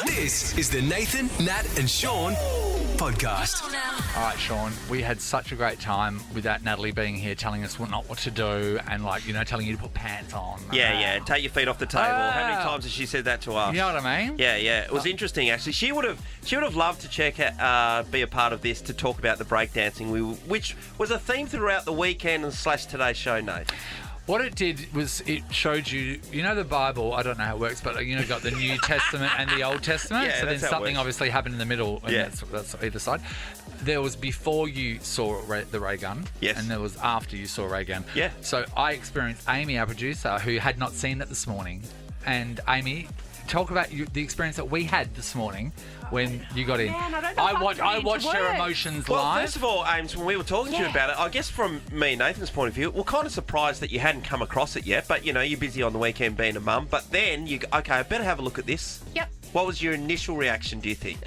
This is the Nathan, Nat and Shaun podcast. All right, Shaun, we had such a great time without Natalie being here telling us what to do and, telling you to put pants on. Yeah. Take your feet off the table. How many times has she said that to us? You know what I mean? Yeah. It was interesting, actually. She would have loved to be a part of this to talk about the breakdancing, which was a theme throughout the weekend and / today's show, Nate. What it did was it showed you, the Bible, I don't know how it works, but, got the New Testament and the Old Testament. Yeah, so then that's how it something works. obviously happened in the middle, and Yeah. that's either side. There was before you saw the ray gun, Yes. and there was after you saw ray gun. Yeah. So I experienced Amy, our producer, who had not seen it this morning. And Amy, talk about the experience that we had this morning when you got in. Man, I don't know if I can I put it watched into her words. emotions Well, live. first of all, Ames, when we were talking to you about it, I guess from me and Nathan's point of view, we're kind of surprised that you hadn't come across it yet, but, you're busy on the weekend being a mum. But then, I better have a look at this. Yep. What was your initial reaction, do you think?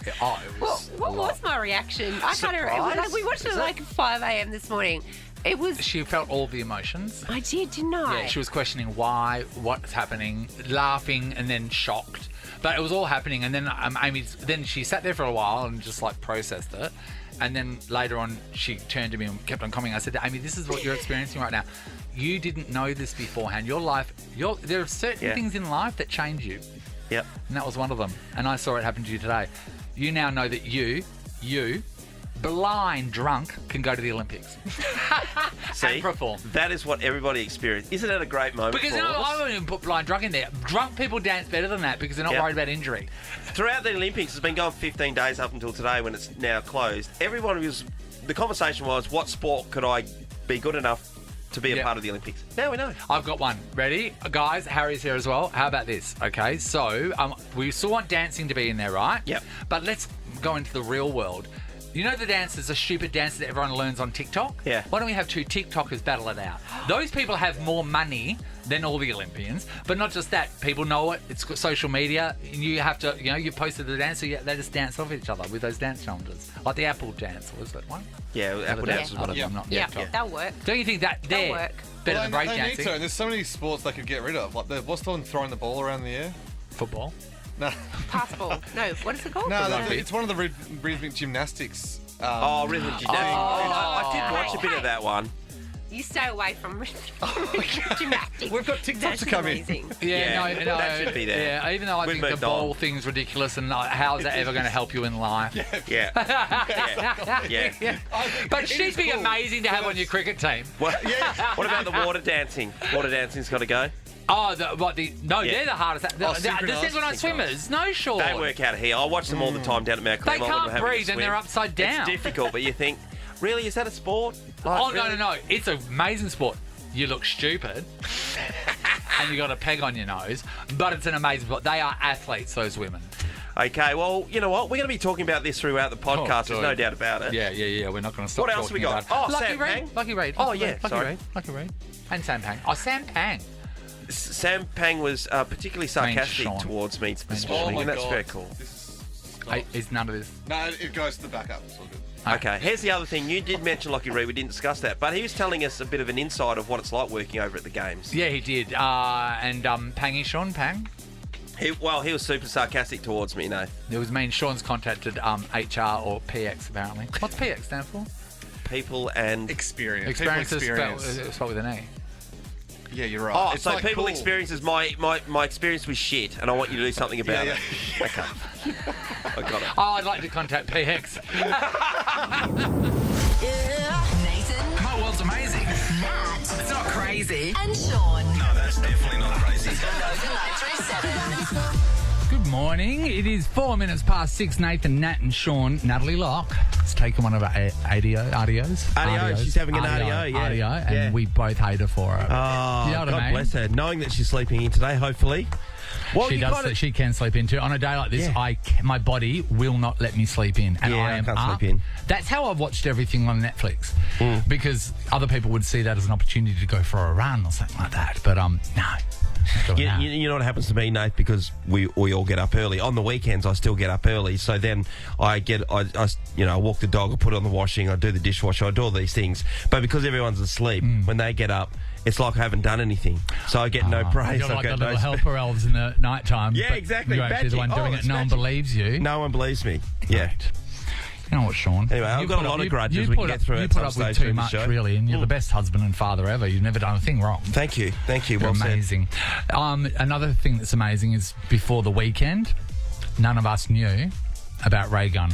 It was What was my reaction? I can't remember. Surprise? We watched it at 5 a.m. this morning. It was. She felt all the emotions. I did, didn't I? Yeah, she was questioning why, what's happening, laughing, and then shocked. But it was all happening, and then then she sat there for a while and just processed it. And then later on, she turned to me and kept on commenting. I said to Amy, "This is what you're experiencing right now. You didn't know this beforehand. Your life, there are certain things in life that change you, Yep. and that was one of them. And I saw it happen to you today. You now know that you, blind drunk, can go to the Olympics." See, and perform. That is what everybody experienced. Isn't that a great moment Because for all of us? I wouldn't even put blind drunk in there. Drunk people dance better than that because they're not Yep. worried about injury. Throughout the Olympics, it's been going 15 days up until today when it's now closed. The conversation was, what sport could I be good enough to be a Yep. part of the Olympics? Now we know. I've got one. Ready? Guys, Harry's here as well. How about this? Okay, so we still want dancing to be in there, right? Yep. But let's go into the real world. You know the dances, the stupid dances that everyone learns on TikTok? Yeah. Why don't we have two TikTokers battle it out? Those people have more money than all the Olympians. But not just that. People know it. It's got social media. You have to, you posted the dance, so they just dance off each other with those dance challenges. Like the apple dance, was that one? Yeah, Apple Dance Dance was was one of them. them. Not Yeah, TikTok. that'll work. Don't you think that That'll they're work. better Well, than they need to, breakdancing? and there's so many sports they could get rid of. What's the one throwing the ball around the air? Football. No, Passball. No, what is it called? it's one of the rhythmic gymnastics. Rhythm gymnastics. I did watch a bit of that one. You stay away from gymnastics. We've got TikTok That's to come in. amazing. Yeah, Yeah, no, that should be there. Yeah, even though I We've think the moved ball on. thing's ridiculous, and how's that ever going to help you in life? Yeah. Yeah. But she'd is be cool. amazing to have on your cricket team. What about the water dancing? Water dancing's got to go. Oh, they're the hardest. The synchronised. synchronized swimmers, no, sure. They work out of here. I watch them all the time down at Mount They Cleveland. when we're can't having a breathe and swim. they're upside down. It's difficult, but you think, really, is that a sport? Oh, Really? no. It's an amazing sport. You look stupid and you got a peg on your nose, but it's an amazing sport. They are athletes, those women. Okay, well, you know what? We're going to be talking about this throughout the podcast. There's no dude. doubt about it. Yeah. We're not going to stop. What else have we talking got? about it. Oh, Sam Lucky Pang. Reid. Lucky Reid. Oh, yeah, sorry. Lucky Reid. And Sam Pang. Oh, Sam Pang. Sam Pang was particularly sarcastic Shaun. towards me this Shaun. morning, Oh and my that's God. very cool. Hey, is none of this. No, it goes to the backup. It's all good. Okay, here's the other thing. You did mention Lockie Reid. We didn't discuss that, but he was telling us a bit of an insight of what it's like working over at the games. Yeah, he did. And Pangy Sean Pang. He was super sarcastic towards me, It was me and Sean's contacted HR or PX apparently. What's PX stand for? People and... Experience. Experiences People experience. spelled with an E. Yeah, you're right. Oh, It's so like people cool. experiences my experience was shit, and I want you to do something about it. Okay. I got it. Oh, I'd like to contact PX. Nathan, My world's amazing. Nat, It's not crazy. and Shaun. No, that's definitely not crazy. Nova 937. Good morning. It is 4 minutes past 6. Nathan, Nat and Shaun. Natalie Locke has taken one of our RDOs. RDO, she's having an RDO, yeah. RDO, and Yeah. we both hate her for it. Oh, You know what I God mean? bless her. Knowing that she's sleeping in today, hopefully. Well, She you does. gotta- She can sleep in too. On a day like this, Yeah. my body will not let me sleep in, and Yeah, I I am can't up. sleep in. That's how I've watched everything on Netflix, because other people would see that as an opportunity to go for a run or something like that. But no. You know what happens to me, Nate, because we all get up early. On the weekends, I still get up early. So then I walk the dog, I put on the washing, I do the dishwasher, I do all these things. But because everyone's asleep, when they get up, it's like I haven't done anything. So I get no praise. You're I like get the little no helper elves in the night time. Yeah, but exactly. You're actually the one Magic. doing Oh, it. it's No one magic. believes you. No one believes me. Yeah. Right. You know what, Sean? Anyway, I've got a lot of grudges. We can get through it You at put some up with stage too during the much, show. really, and you're the best husband and father ever. You've never done a thing wrong. Thank you. You're Well said. amazing. Another thing that's amazing is before the weekend, none of us knew about Ray Gunn.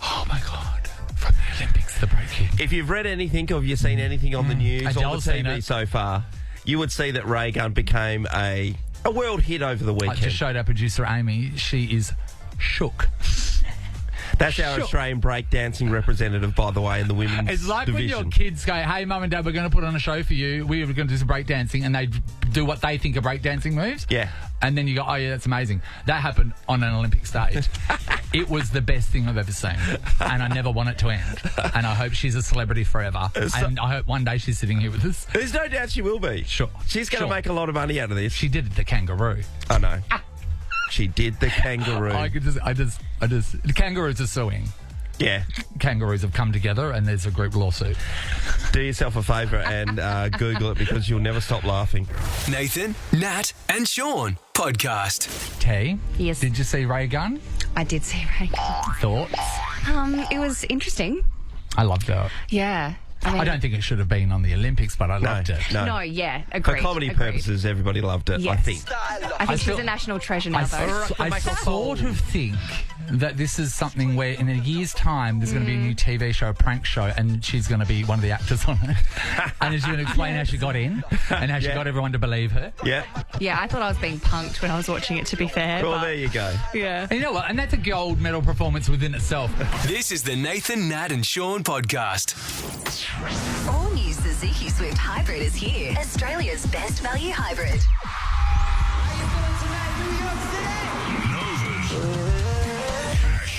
Oh, my God. From the Olympics, the breaking. If you've read anything or you've seen anything on the news or Adele's the seen TV it. so far, you would see that Ray Gunn became a world hit over the I weekend. just showed our producer, Amy. She is shook. That's our Sure. Australian breakdancing representative, by the way, in the women's It's like when division. your kids go, hey, Mum and Dad, we're going to put on a show for you. We're going to do some breakdancing, and they do what they think are breakdancing moves. Yeah. And then you go, oh, yeah, that's amazing. That happened on an Olympic stage. It was the best thing I've ever seen. And I never want it to end. And I hope she's a celebrity forever. And I hope one day she's sitting here with us. There's no doubt she will be. Sure. She's going to Sure. make a lot of money out of this. She did the kangaroo. I know. She did the kangaroo. The kangaroos are suing. Yeah. Kangaroos have come together and there's a group lawsuit. Do yourself a favour and Google it because you'll never stop laughing. Nathan, Nat and Shaun podcast. Tay, Yes. did you see Ray Gunn? I did see Ray. Thoughts? It was interesting. I loved it. Yeah. I mean, I don't think it should have been on the Olympics, but I No, loved it. no. No, yeah, For agreed. comedy agreed. purposes, everybody loved it, I Yes. think. I think she's feel- a national treasure now, I though. sort of think that this is something where in a year's time there's going to be a new TV show, a prank show, and she's going to be one of the actors on it. And she's going to explain how she got in and how she Yeah. got everyone to believe her. Yeah. Yeah, I thought I was being punked when I was watching it, to be fair. Well, but- there you go. Yeah. And you know what? And that's a gold medal performance within itself. This is the Nathan, Nat and Shaun podcast. All new Suzuki Swift Hybrid is here. Australia's best value hybrid.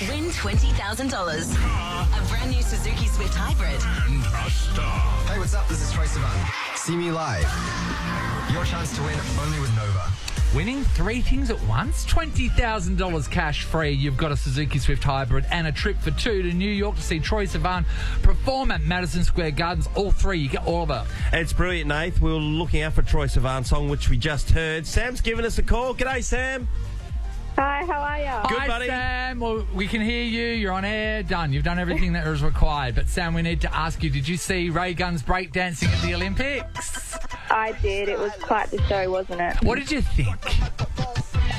Win $20,000. A brand new Suzuki Swift Hybrid. Hey, what's up? This is Troy Sivan. See me live. Your chance to win only with Nova. Winning 3 things at once? $20,000 cash free. You've got a Suzuki Swift Hybrid and a trip for 2 to New York to see Troy Sivan perform at Madison Square Gardens. All 3, you get all of it. It's brilliant, Nath. We were looking out for Troy Sivan's song, which we just heard. Sam's given us a call. G'day, Sam. Hi, how are you? Good, Hi, buddy. Sam. Well, we can hear you. You're on air. Done. You've done everything that was required. But, Sam, we need to ask you, did you see Ray Gunn's breakdancing at the Olympics? I did. It was quite the show, wasn't it? What did you think?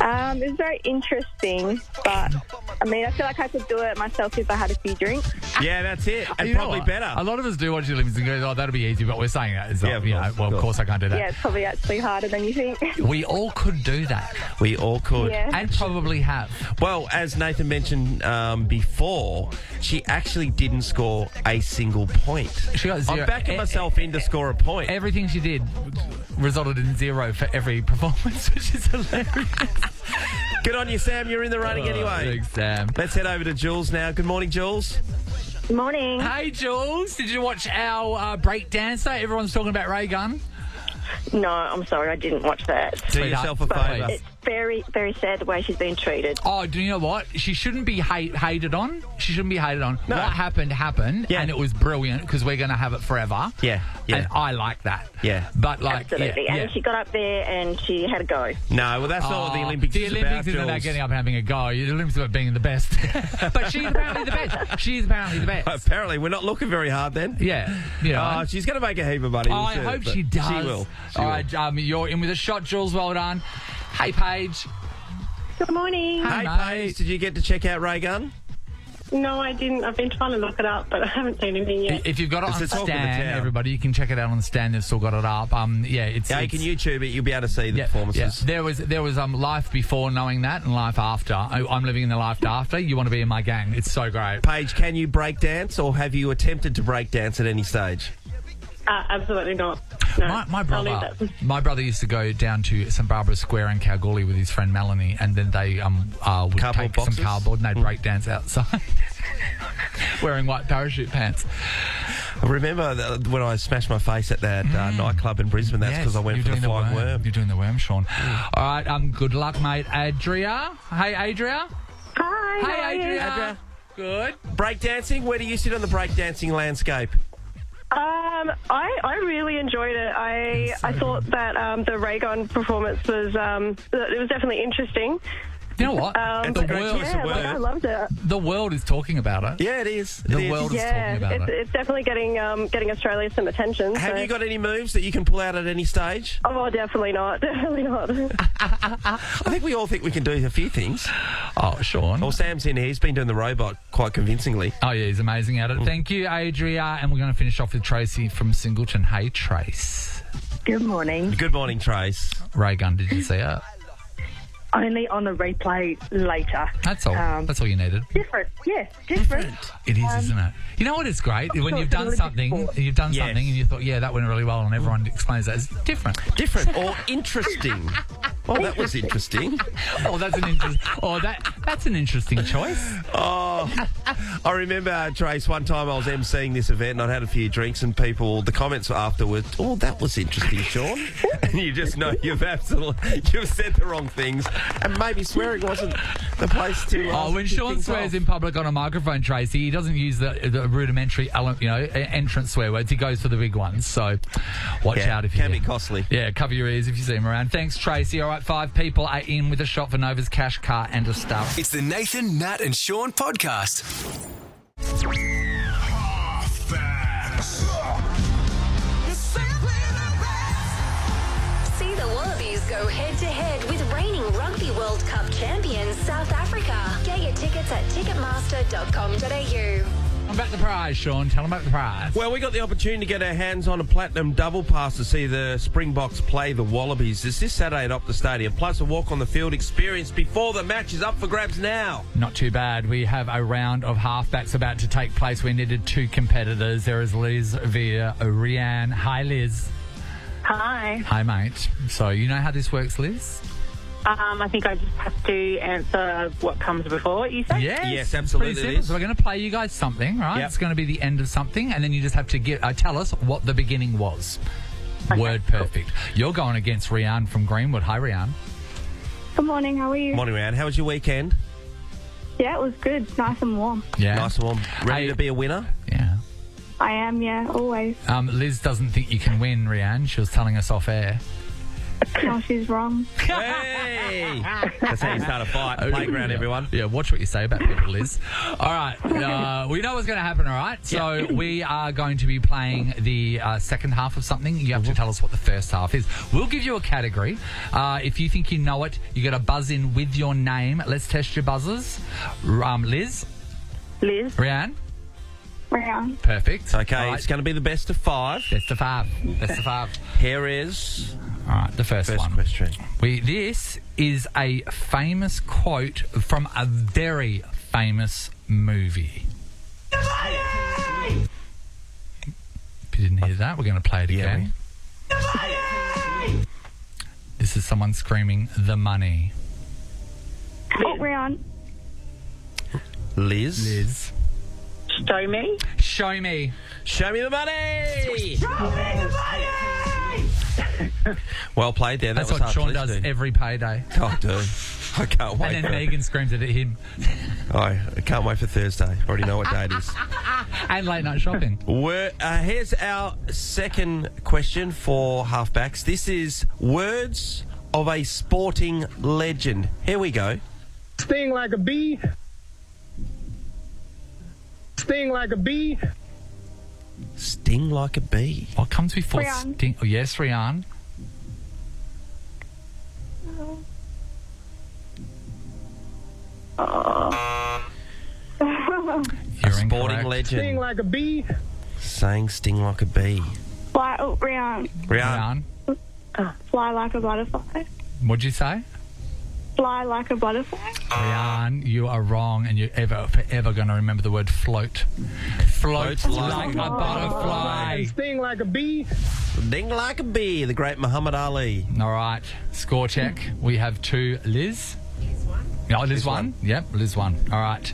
It was very interesting, but I mean, I feel like I could do it myself if I had a few drinks. Yeah, that's it. And You know probably what? better. A lot of us do watch the Olympics and go, oh, that'll be easy, but we're saying that. It's Yeah, not, of you know, course, well, of of course I can't do that. Yeah, it's probably actually harder than you think. We all could do that. We all could. Yeah. And probably have. Well, as Nathan mentioned before, she actually didn't score a single point. She got 0. I'm backing myself in to score a point. Everything she did resulted in 0 for every performance, which is hilarious. Good on you, Sam. You're in the running anyway. Thanks, Sam. Let's head over to Jules now. Good morning, Jules. Morning. Hey, Jules. Did you watch our break dancer? Everyone's talking about Ray Gunn. No, I'm sorry, I didn't watch that. Do Sweetheart, yourself a but favour. please. It's very, very sad the way she's been treated. Oh, do you know what? She shouldn't be hated on. She shouldn't be hated on. No. What happened, Yeah. and it was brilliant because we're going to have it forever. Yeah, yeah. And I like that. Yeah. But, like, Absolutely. yeah, And she got up there and she had a go. No, well, that's not what the Olympics The is Olympics about, isn't about Jules. getting up and having a go. The Olympics is about being the best. But she's apparently the best. She's apparently the best. Apparently, we're not looking very hard then. Yeah. You know. Oh, she's going to make a heap of money. I we'll see, hope but she does. She will. She All will. right, you're in with a shot, Jules. Well done. Hey, Paige. Good morning. Hey, mate. Paige, did you get to check out Ray Gunn? No, I didn't. I've been trying to look it up, but I haven't seen anything yet. If you've got it It's on the talk of the Stan, town. everybody, you can check it out on Stan. They've still got it up. Yeah, it's. Yeah, you can YouTube it. You'll be able to see the performances. Yeah. There was life before knowing that and life after. I'm living in the life after. You want to be in my gang? It's so great. Paige, can you break dance or have you attempted to break dance at any stage? Absolutely not. No. My I'll leave brother, that. my brother used to go down to St Barbara Square in Kalgoorlie with his friend Melanie, and then they would Cardboard take boxes? some cardboard and they'd break dance outside, wearing white parachute pants. I remember when I smashed my face at that nightclub in Brisbane. That's because I went you're for the doing flying worm. You're doing the worm, Sean. All right, good luck, mate. Adria. Hey, Adria. Hi. Hey, how are you? Adria. Good. Breakdancing? Where do you sit on the breakdancing landscape? I really enjoyed it. I thought that the Raygun performance was it was definitely interesting. You know what? It's a great choice of Yeah, words. I loved it. The world is talking about it. Yeah, it is. The world is talking about it. It's definitely getting Australia some attention. Have so. you got any moves that you can pull out at any stage? Oh, definitely not. Definitely not. I think we all think we can do a few things. Oh, Sean. Well, Sam's in here. He's been doing the robot quite convincingly. Oh, yeah, he's amazing at it. Thank you, Adria. And we're going to finish off with Tracy from Singleton. Hey, Trace. Good morning. Good morning, Trace. Ray Gunn, did you see it? Only on a replay later. That's all. That's all you needed. Different. Yes, different. It is, isn't it? You know what is great? When thought you've it done was something, before. you've done Yes. something and you thought, yeah, that went really well, and everyone explains that as different. Different or interesting. Oh, that was interesting. Oh, that's an interesting choice. Oh, I remember, Trace, one time I was emceeing this event and I'd had a few drinks and the comments were afterwards, oh, that was interesting, Sean. And you just know you've said the wrong things and maybe swearing wasn't the place to... When Sean swears in public on a microphone, Tracy, he doesn't use the rudimentary, entrance swear words. He goes for the big ones. So watch out if you... Can be costly. Yeah, cover your ears if you see him around. Thanks, Tracy. All right, 5 people are in with a shot for Nova's cash, car and a star. It's the Nathan, Nat and Shaun podcast. See the Wallabies go head-to-head with reigning Rugby World Cup champions South Africa. Get your tickets at ticketmaster.com.au. About the prize, Sean. Tell them about the prize. Well, we got the opportunity to get our hands on a platinum double pass to see the Springboks play the Wallabies. It's this Saturday at Optus Stadium, plus a walk on the field experience before the match is up for grabs now. Not too bad. We have a round of halfbacks about to take place. We needed 2 competitors. There is Liz via Rianne. Hi, Liz. Hi. Hi, mate. So you know how this works, Liz? I think I just have to answer what comes before what you say. Yes, absolutely, Pretty simple. Liz. So we're going to play you guys something, right? Yep. It's going to be the end of something, and then you just have to tell us what the beginning was. Okay, Word perfect. You're going against Rianne from Greenwood. Hi, Rianne. Good morning. How are you? Morning, Ryan. How was your weekend? Yeah, it was good. Nice and warm. Yeah. Nice and warm. Ready Hey. to be a winner? Yeah. I am. Yeah, always. Liz doesn't think you can win, Rianne. She was telling us off air. No, she's wrong. Hey! That's how you start a fight. Playground, everyone. Yeah, watch what you say about people, Liz. All right. We know what's going to happen, all right? So we are going to be playing the second half of something. You have to tell us what the first half is. We'll give you a category. If you think you know it, you got to buzz in with your name. Let's test your buzzers. Liz? Liz. Rianne? Round. Perfect. Okay, All right. it's going to be the best of 5. Best of 5. Best of 5. Here is All right, the first one. question. This is a famous quote from a very famous movie. If you didn't hear that, we're going to play it again. This is someone screaming, "The money." Oh, round. Liz. Liz. Show me. Show me. Show me the money! Well played there. That That's was what hard Sean to does listen to. every payday. Oh, dude. I can't wait. And then for Megan screams it at him. I can't wait for Thursday. Already know what day it is. And late night shopping. Here's our second question for halfbacks. This is words of a sporting legend. Here we go. Sting like a bee. Sting like a bee. Sting like a bee. What comes before Rianne. sting? Oh, yes, Rianne. You're Sporting incorrect. legend. Sting like a bee. Saying sting like a bee. Fly. Oh, round. Rianne. Rianne. Fly like a butterfly. What'd you say? Fly like a butterfly. Rianne, you are wrong, and you're forever going to remember the word float. Float Float like a butterfly. Sting like a bee. Sting like a bee. The great Muhammad Ali. All right, score check. We have 2. Liz? Oh, Liz won? Yep, Liz won. All right.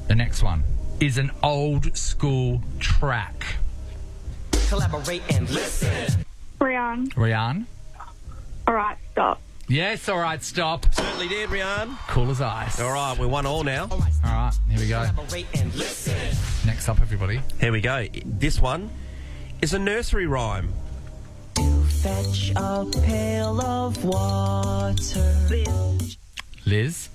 The next one is an old school track. Collaborate and listen. Round. Rianne? All right, stop. Yes, all right, stop. Certainly did, Rianne. Cool as ice. All right, we won all now. All right, here we go. Collaborate and listen. Next up, everybody. Here we go. This one is a nursery rhyme? Fetch a pail of water. Liz?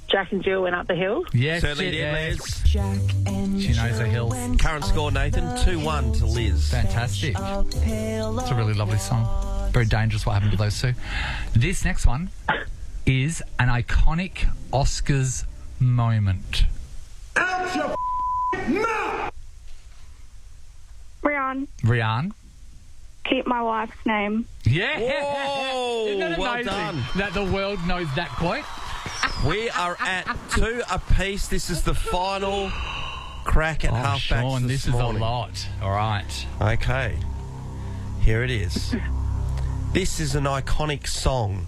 Jack and Jill went up the hill. Yes, Certainly did, Liz. Jack and She knows the hills. Current score, Nathan, 2-1 to Liz. Fantastic. It's a really lovely song. Very dangerous what happened to those two. This next one is an iconic Oscars moment. Rian? Keep my wife's name. Yeah. Whoa, Isn't that well amazing done. that the world knows that quote? We are at 2 apiece. This is the final crack at halfbacks Shaun, this this morning. is a lot. All right. Okay. Here it is. This is an iconic song.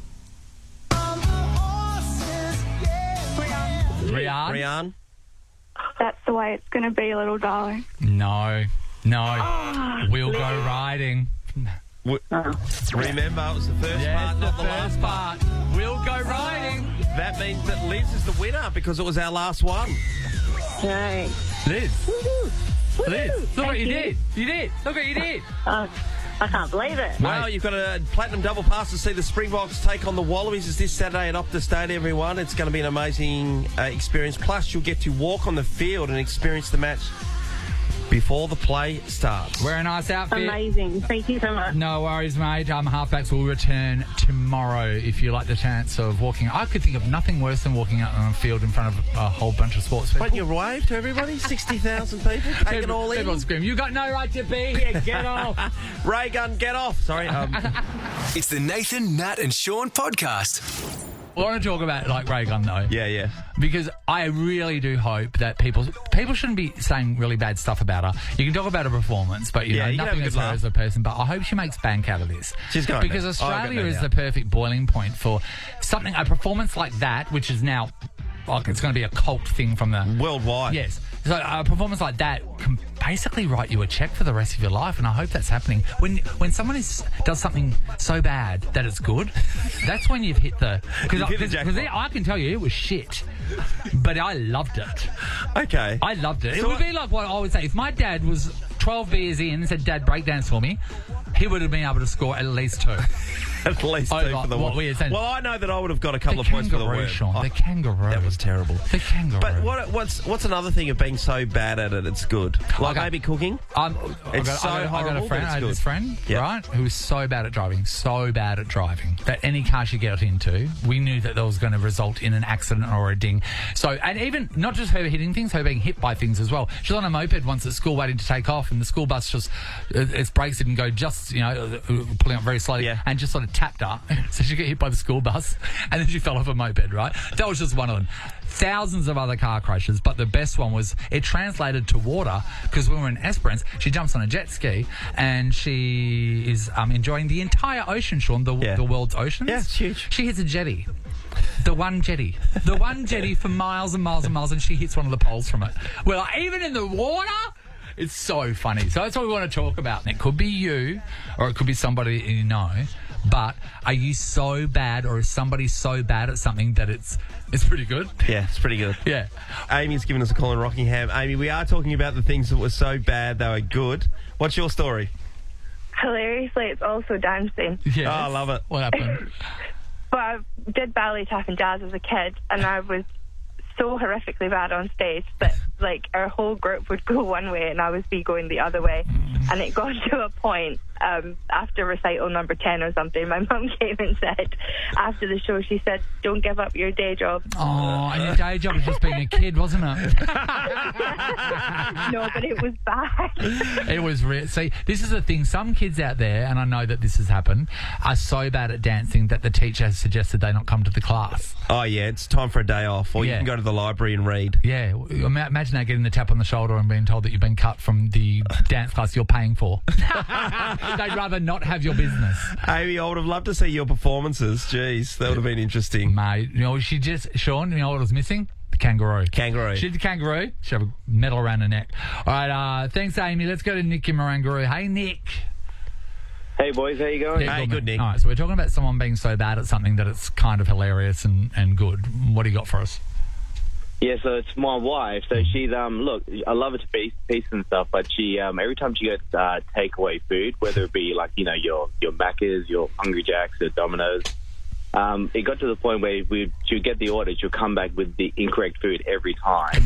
Rian? That's the way it's going to be, little darling. No. We'll go riding. Remember, it was the first part, not the last part. We'll go riding. That means that Liz is the winner because it was our last one. Right. Liz, look what you did. You did. Look what you did. I can't believe it. Well, you've got a platinum double pass to see the Springboks take on the Wallabies. It's this Saturday at Optus Stadium, everyone. It's going to be an amazing experience. Plus, you'll get to walk on the field and experience the match before the play starts. Wear a nice outfit. Amazing. Thank you so much. No worries, mate. Halfbacks will return tomorrow if you like the chance of walking. I could think of nothing worse than walking out on a field in front of a whole bunch of sports people. Won't you wave to everybody? 60,000 people. Take it all in. Everyone scream, you got no right to be here. Get off. Ray Gun, get off. Sorry. It's the Nathan, Nat and Shaun podcast. I want to talk about like Ray Gun though. Yeah. Because I really do hope that people shouldn't be saying really bad stuff about her. You can talk about her performance, but you know you can nothing have a as good her laugh. as a person. But I hope she makes bank out of this. She's going because to. Australia I got no is doubt. the perfect boiling point for something. A performance like that, which is now like it's going to be a cult thing from the worldwide. Yes. So a performance like that can basically write you a check for the rest of your life, and I hope that's happening. When someone does something so bad that it's good, that's when you've hit the... Because I can tell you it was shit, but I loved it. Okay. I loved it. It would be like what I would say. If my dad was 12 beers in and said, Dad, breakdance for me, he would have been able to score at least 2. At least 2 for the what one. we had said. Well, I know that I would have got a couple of points for the word. Shaun, the kangaroo. That was terrible. The kangaroo. But what's another thing of being so bad at it? It's good. Like maybe cooking. It's so horrible. I got a friend. but it's I had good. this friend, right, who was so bad at driving, that any car she got into, we knew that that was going to result in an accident or a ding. So, and even not just her hitting things, her being hit by things as well. She was on a moped once at school waiting to take off, and the school bus just its brakes didn't go just pulling up very slowly, and just sort of tapped her. So she got hit by the school bus, and then she fell off a moped, right? That was just one of them. Thousands of other car crashes, but the best one was it translated to water because when we were in Esperance, she jumps on a jet ski and she is enjoying the entire ocean, Shaun, the world's oceans. Yeah, it's huge. She hits a jetty. The one jetty for miles and miles and miles, and she hits one of the poles from it. Well, even in the water... It's so funny. So that's what we want to talk about. And it could be you or it could be somebody you know. But are you so bad or is somebody so bad at something that it's pretty good? Yeah, it's pretty good. Yeah. Amy's given us a call in Rockingham. Amy, we are talking about the things that were so bad they were good. What's your story? Hilariously, it's also dancing. Yeah. Oh, I love it. What happened? Well, I did ballet, tap and jazz as a kid, and I was so horrifically bad on stage that like our whole group would go one way and I would be going the other way, and it got to a point after recital number 10 or something, my mum came and said after the show, she said, don't give up your day job. Oh, and your day job was just being a kid, wasn't it? No, but it was bad. It was real. See, this is the thing. Some kids out there, and I know that this has happened, are so bad at dancing that the teacher has suggested they not come to the class. Oh, yeah, it's time for a day off, or you can go to the library and read. Yeah, imagine that, getting the tap on the shoulder and being told that you've been cut from the dance class you're paying for. They'd rather not have your business. Amy, I would have loved to see your performances. Jeez, that would have been interesting. Mate, Shaun, you know what was missing? The kangaroo. Kangaroo. She did the kangaroo. She had a medal around her neck. All right, thanks, Amy. Let's go to Nick in Marangaroo. Hey, Nick. Hey, boys, how you going? Yeah, good, Nick. All right, so we're talking about someone being so bad at something that it's kind of hilarious and good. What do you got for us? Yeah, so it's my wife. So she's look, I love her to pieces and stuff, but she every time she gets takeaway food, whether it be like your Macca's, your Hungry Jack's, or Domino's, it got to the point where she'll get the order, she'll come back with the incorrect food every time,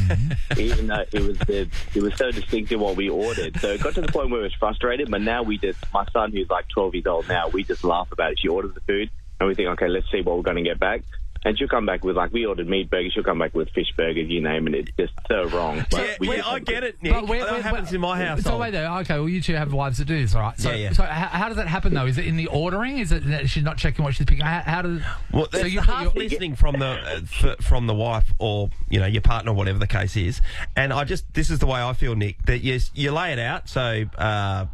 even though it was so distinctive what we ordered. So it got to the point where it was frustrated. But now my son, who's like 12 years old now, we just laugh about it. She orders the food, and we think, okay, let's see what we're going to get back. And she'll come back with, like, we ordered meat burgers, she'll come back with fish burgers, you name it. It's just so wrong. But I get it, Nick. That happens in my house. So wait there. Okay, well, you two have wives that do this, all right? So, Yeah. So how does that happen, though? Is it in the ordering? Is it that she's not checking what she's picking? How does... Well, so there's you half listening from the wife or, your partner, whatever the case is. And this is the way I feel, Nick, that you lay it out. So...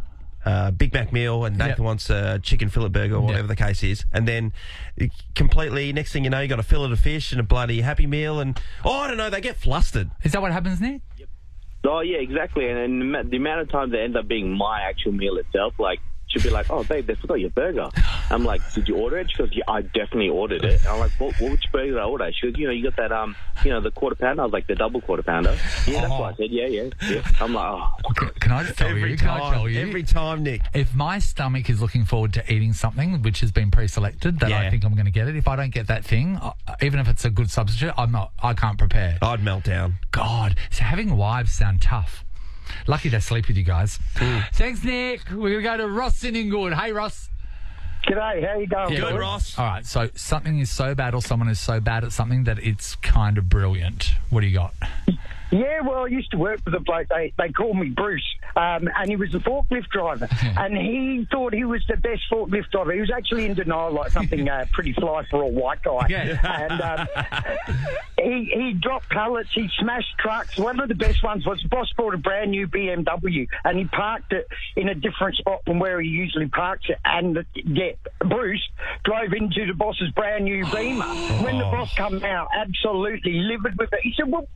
Big Mac meal, and Nathan wants a chicken fillet burger or whatever the case is, and then completely next thing you know, you got a fillet of fish and a bloody Happy Meal, and I don't know, they get flustered. Is that what happens, Nick? Oh yeah, exactly. And the amount of times it ends up being my actual meal itself, like she'll be like, "Oh, babe, they forgot your burger." I'm like, "Did you order it?" She goes, "Yeah, I definitely ordered it." And I'm like, "Which burger did I order?" She goes, "You got that, the quarter pounder." I was like, "The double quarter pounder." Yeah, that's what I said. Yeah. I'm like, "Oh." Can I just tell you? Can I tell you? Every time, Nick. If my stomach is looking forward to eating something which has been pre-selected, that I think I'm going to get it. If I don't get that thing, even if it's a good substitute, I can't prepare. I'd melt down. God, so having wives sound tough. Lucky they sleep with you guys. Thanks, Nick. We're going to go to Ross in Inglewood. Hey, Ross. G'day, how you going? Good, Ross. All right, so something is so bad or someone is so bad at something that it's kind of brilliant. What do you got? Yeah, well, I used to work with a bloke. They called me Bruce, and he was a forklift driver, and he thought he was the best forklift driver. He was actually in denial, like something pretty fly for a white guy. And he dropped pallets, he smashed trucks. One of the best ones was the boss bought a brand new BMW, and he parked it in a different spot from where he usually parks it. And Bruce drove into the boss's brand new Beamer. When the boss come out, absolutely livid with it. He said, "Well,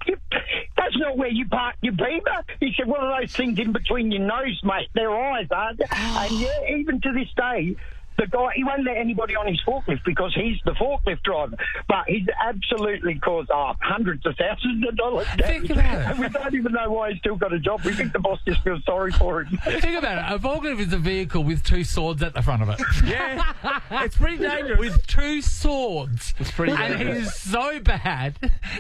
that's not where you park your Beamer." He said, "What are those things in between your nose, mate? They're eyes, aren't they?" And yeah, even to this day, the guy, he won't let anybody on his forklift because he's the forklift driver. But he's absolutely caused hundreds of thousands of dollars. Think about it. And we don't even know why he's still got a job. We think the boss just feels sorry for him. Think about it. A forklift is a vehicle with two swords at the front of it. Yeah, it's pretty dangerous. With two swords. It's pretty dangerous. And he's so bad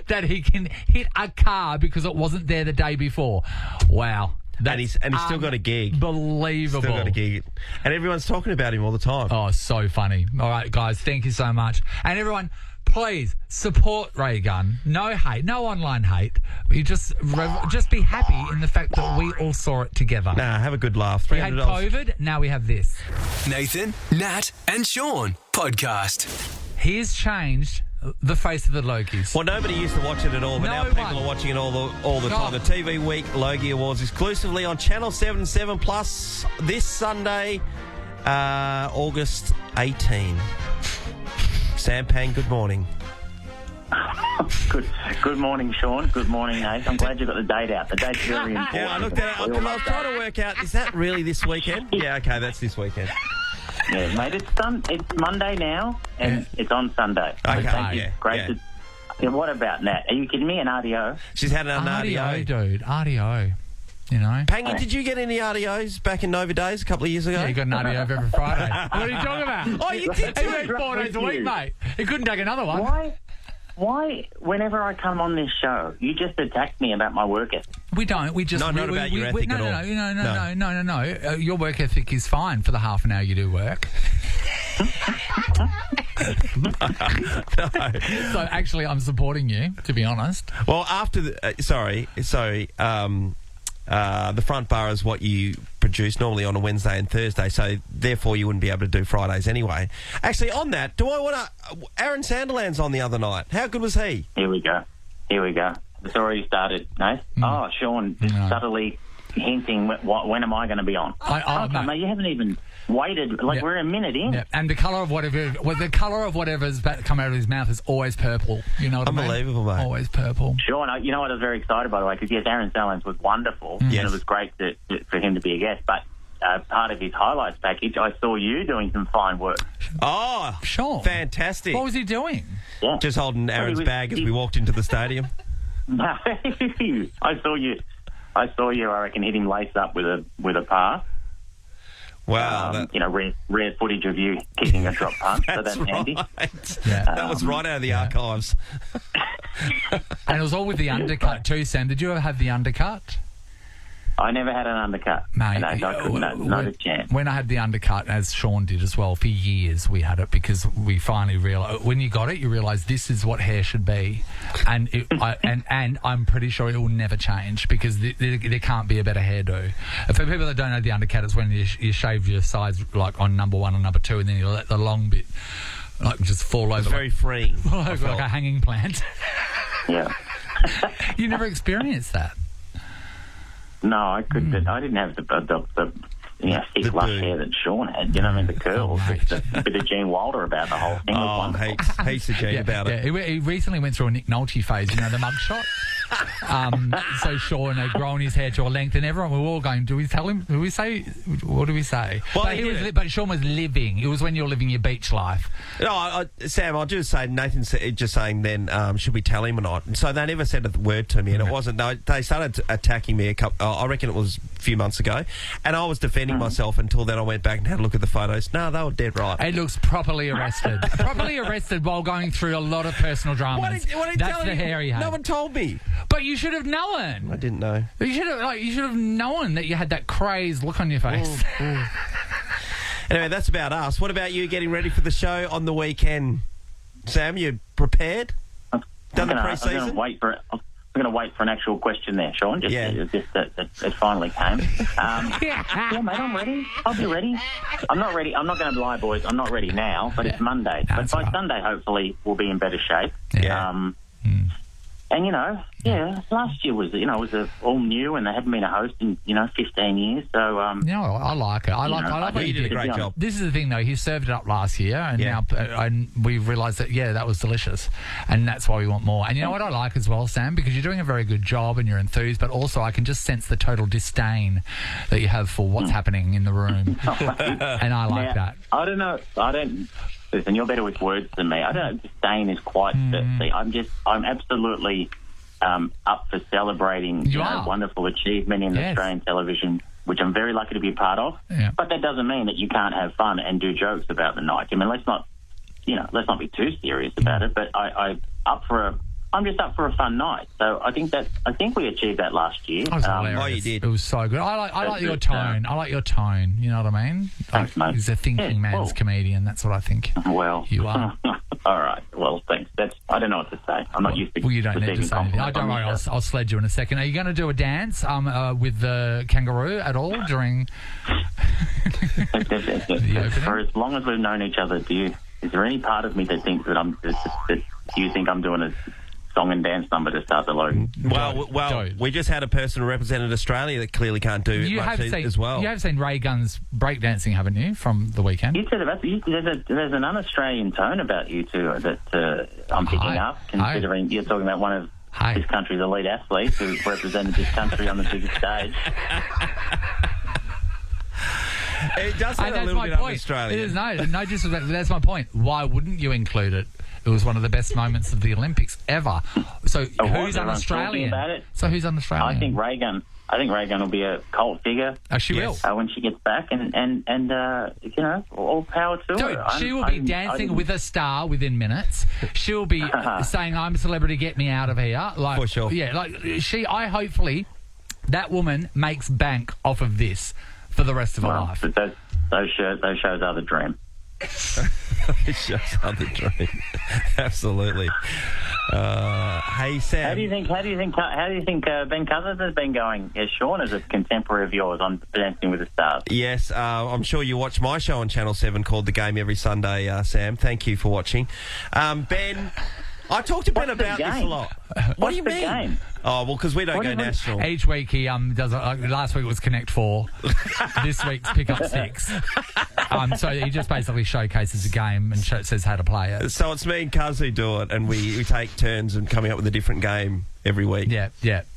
that he can hit a car because it wasn't there the day before. Wow. And he's still got a gig. Believable. Still got a gig. And everyone's talking about him all the time. Oh, so funny. All right, guys, thank you so much. And everyone, please support Ray Gunn. No hate, no online hate. You just be happy in the fact that we all saw it together. Nah, have a good laugh. We had $300. COVID, now we have this. Nathan, Nat and Shaun podcast. He has changed the face of the Logies. Well, nobody used to watch it at all, but now people are watching it all the time. The TV Week Logie Awards exclusively on Channel 7 and 7 Plus this Sunday, August 18. Sam Pang, good morning. Good morning, Shaun. Good morning, Nate. I'm glad you got the date out. The date's very important. Yeah, I looked at it because I was trying to work out, is that really this weekend? Yeah, okay, that's this weekend. Yeah, mate, it's Monday now, and it's on Sunday. Okay, thank you. Great. Yeah, what about Nat? Are you kidding me? An RDO? She's had an RDO. Dude. RDO. You know? Pangy, did you get any RDOs back in Nova Days a couple of years ago? Yeah, you got an RDO every Friday. What are you talking about? Oh, you did too. He went 4 days a week, mate. He couldn't take another one. Why, whenever I come on this show, you just attack me about my work ethic? We don't. We just... not about your ethic at all. No. Your work ethic is fine for the half an hour you do work. No. So, actually, I'm supporting you, to be honest. Well, after the... the front bar is what you produce normally on a Wednesday and Thursday, so therefore you wouldn't be able to do Fridays anyway. Actually, on that, Aaron Sanderland's on the other night. How good was he? Here we go. It's already started, no? Oh, Shaun subtly hinting, when am I going to be on? Mate, you haven't even waited. We're a minute in. Yeah. And the colour of whatever's come out of his mouth is always purple. You know what I mean? Unbelievable, mate. Always purple. Shaun, you know what? I was very excited, by the way, because, yes, Aaron Sanderland was wonderful, and it was great for him to be a guest, but part of his highlights package, I saw you doing some fine work. Oh, sure. Fantastic. What was he doing? Yeah. Just holding Aaron's bag as we walked into the stadium. I saw you. I reckon hit him lace up with a pass. Wow. Rare footage of you kicking a drop punt, so that's handy. Yeah. That was right out of the archives. And it was all with the undercut too, Sam. Did you ever have the undercut? I never had an undercut. Mate, not a chance. When I had the undercut, as Shaun did as well, for years we had it because we finally realised, when you got it, you realise this is what hair should be. And and I'm pretty sure it will never change because there can't be a better hairdo. For people that don't know, the undercut is when you shave your sides like on number 1 or number 2 and then you let the long bit like just fall over. It's very freeing. Like a hanging plant. Yeah. You never experienced that? No, I couldn't. I didn't have the thick lush hair that Shaun had. You know what I mean? The curls. There's a bit of Gene Wilder about the whole thing. Oh, heaps of Gene about it. He recently went through a Nick Nolte phase, you know, the mugshot. So Shaun had grown his hair to a length, and everyone, we were all going, do we tell him? Do we say? What do we say? Well, but Shaun was living. It was when you were living your beach life. No, Sam, I'll just say, Nathan just saying then, should we tell him or not? And so they never said a word to me, and it wasn't. They started attacking me I reckon it was a few months ago, and I was defending myself until then I went back and had a look at the photos. No, they were dead right. It looks properly arrested. Properly arrested while going through a lot of personal dramas. That's the hair he had. No one told me. But you should have known. I didn't know. You should have known that you had that crazed look on your face. Anyway, that's about us. What about you getting ready for the show on the weekend? Sam, you prepared? Done the pre-season? I'm going to wait for an actual question there, Shaun. It finally came. Yeah, mate, I'm ready. I'll be ready. I'm not ready. I'm not going to lie, boys. I'm not ready now, but it's Monday. But by Sunday, hopefully, we'll be in better shape. Yeah. And, last year was all new and they haven't been a host in, 15 years. So, I like it. I like what you did a great job. This is the thing, though. He served it up last year and now and we've realised that, that was delicious. And that's why we want more. And you know what I like as well, Sam? Because you're doing a very good job and you're enthused, but also I can just sense the total disdain that you have for what's happening in the room. And I like that. I don't know. Listen, you're better with words than me. I don't know. Disdain is quite. I'm absolutely up for celebrating wonderful achievement in Australian television, which I'm very lucky to be a part of. Yeah. But that doesn't mean that you can't have fun and do jokes about the night. I mean, let's not be too serious about it. But I'm just up for a fun night. So I think we achieved that last year. You did. It was so good. I like your tone. I like your tone. You know what I mean? Thanks, mate. He's a thinking man's comedian. That's what I think. Well, you are. All right. Well, thanks. I don't know what to say. I'm not used to. Well, you don't need to say anything. Don't worry. I'll sled you in a second. Are you going to do a dance with the kangaroo at all during the opening? For as long as we've known each other, is there any part of me that thinks that do you think I'm doing a song and dance number to start the load? Well, we just had a person who represented Australia that clearly can't do much as well. You have seen Ray Gunn's breakdancing, haven't you, from the weekend? You said there's an un-Australian tone about you two that I'm picking up, considering you're talking about one of this country's elite athletes who's represented this country on the biggest stage. It does sound a little bit un-Australian. It is no disrespect. That's my point. Why wouldn't you include it? It was one of the best moments of the Olympics ever. So who's un-Australian? About it? So who's un-Australian? I think Ray Gunn will be a cult figure. Oh, she will. When she gets back, and all power to her. She will be dancing with a star within minutes. She'll be saying, "I'm a celebrity, get me out of here." For sure. Yeah, hopefully, that woman makes bank off of this for the rest of her life. But those shows are the dream. It shows how the dream. Absolutely. Hey Sam, how do you think Ben Cousins has been going? As Shaun is a contemporary of yours on Dancing with the Stars. Yes, I'm sure you watch my show on Channel 7 called The Game every Sunday. Sam, thank you for watching. Ben, I talked to Ben about this a lot. What do you mean? Game? Oh, well, because we don't go national. Each week he does. Last week was Connect 4. This week's Pick Up 6. So he just basically showcases a game and says how to play it. So it's me and Cuz who do it, and we take turns and coming up with a different game every week. Yeah.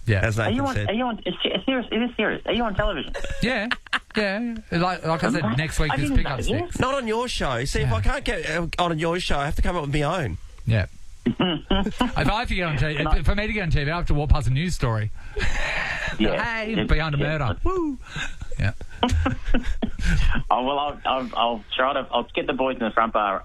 As Nathan said. Are you on? Is this serious? Are you on television? Yeah. Like I said, next week is Pick Up 6. Not on your show. See, if I can't get on your show, I have to come up with my own. Yeah. If I have to get on TV, for me to get on TV, I have to walk past a news story. Yeah. Hey, behind a murder. Woo. Yeah. I'll try to. I'll get the boys in the front bar.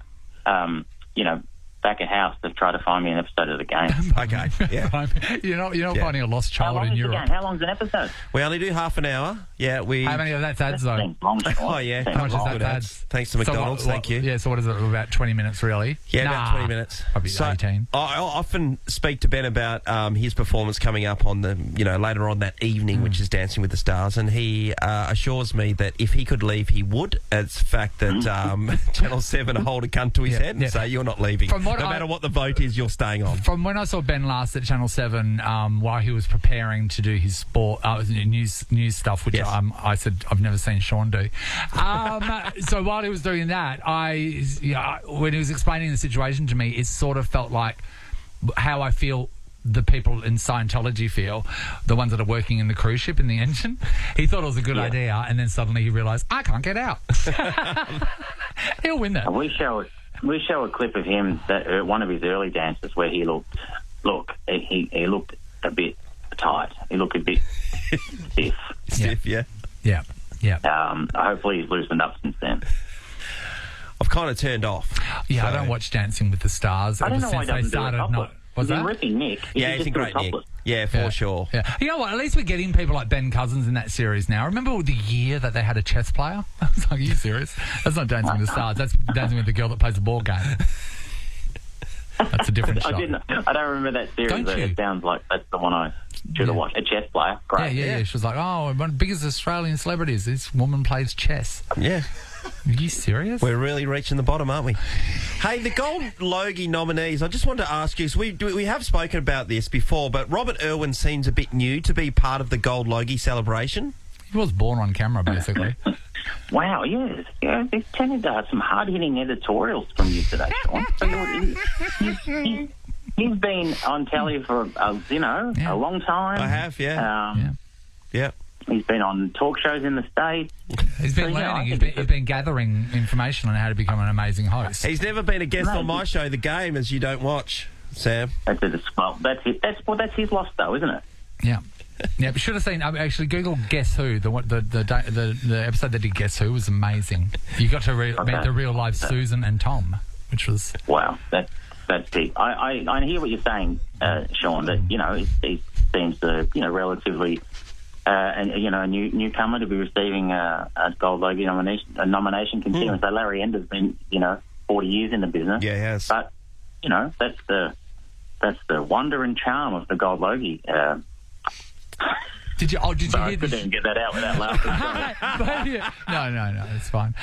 Back at house to try to find me an episode of the game. Okay, yeah. You're not finding a lost child in Europe. How long's an episode? We only do half an hour. Yeah, How many of that's ads, though? Oh, yeah. How much is that Good ads? Thanks to McDonald's, thank you. Yeah, so what is it, about 20 minutes, really? Yeah, about 20 minutes. Probably 18. I often speak to Ben about his performance coming up on the, later on that evening, which is Dancing with the Stars, and he assures me that if he could leave, he would. It's the fact that Channel 7 hold a gun to his head and say, you're not leaving. No matter what the vote is, you're staying on. From when I saw Ben last at Channel 7, while he was preparing to do his sport news stuff, which I said I've never seen Shaun do. So while he was doing that, when he was explaining the situation to me, it sort of felt like how I feel the people in Scientology feel, the ones that are working in the cruise ship in the engine. He thought it was a good idea, and then suddenly he realised, I can't get out. He'll win that. We show a clip of him, that one of his early dances, where he looked a bit tight. He looked a bit stiff. Stiff, yeah. Hopefully he's loosened up since then. I've kind of turned off. Yeah, I don't watch Dancing with the Stars. I don't know why he doesn't do it topless. Was that? Ripping Nick. Yeah, he's in great nick. Yeah, for sure. Yeah. You know what? At least we're getting people like Ben Cousins in that series now. Remember the year that they had a chess player? I was like, are you serious? That's not Dancing with the Stars. That's Dancing with the girl that plays the ball game. That's a different show. I don't remember that series. Don't you? It sounds like that's the one I should have watched. A chess player. Great. Yeah. She was like, one of the biggest Australian celebrities. This woman plays chess. Yeah. Are you serious? We're really reaching the bottom, aren't we? Hey, the Gold Logie nominees, I just wanted to ask you, we have spoken about this before, but Robert Irwin seems a bit new to be part of the Gold Logie celebration. He was born on camera, basically. Wow, yes. Yeah, they've tended to have some hard-hitting editorials from you today, Shaun. He's been on telly for, a long time. I have, yeah. Yeah. He's been on talk shows in the States. He's been learning. He's been gathering information on how to become an amazing host. He's never been a guest on my show, The Game, as you don't watch, Sam. That's it. That's his loss, though, isn't it? Yeah. Yeah, but should have seen. Actually, Google Guess Who. The episode that did Guess Who was amazing. You got to meet the real life Susan and Tom, which was That's deep. I hear what you're saying, Shaun. That he seems relatively a newcomer to be receiving a Gold Logie nomination. Considering that Larry Ender's been 40 years in the business. Yeah, he has. But that's the wonder and charm of the Gold Logie. Did you hear this? I couldn't get that out without laughing. No, it's fine.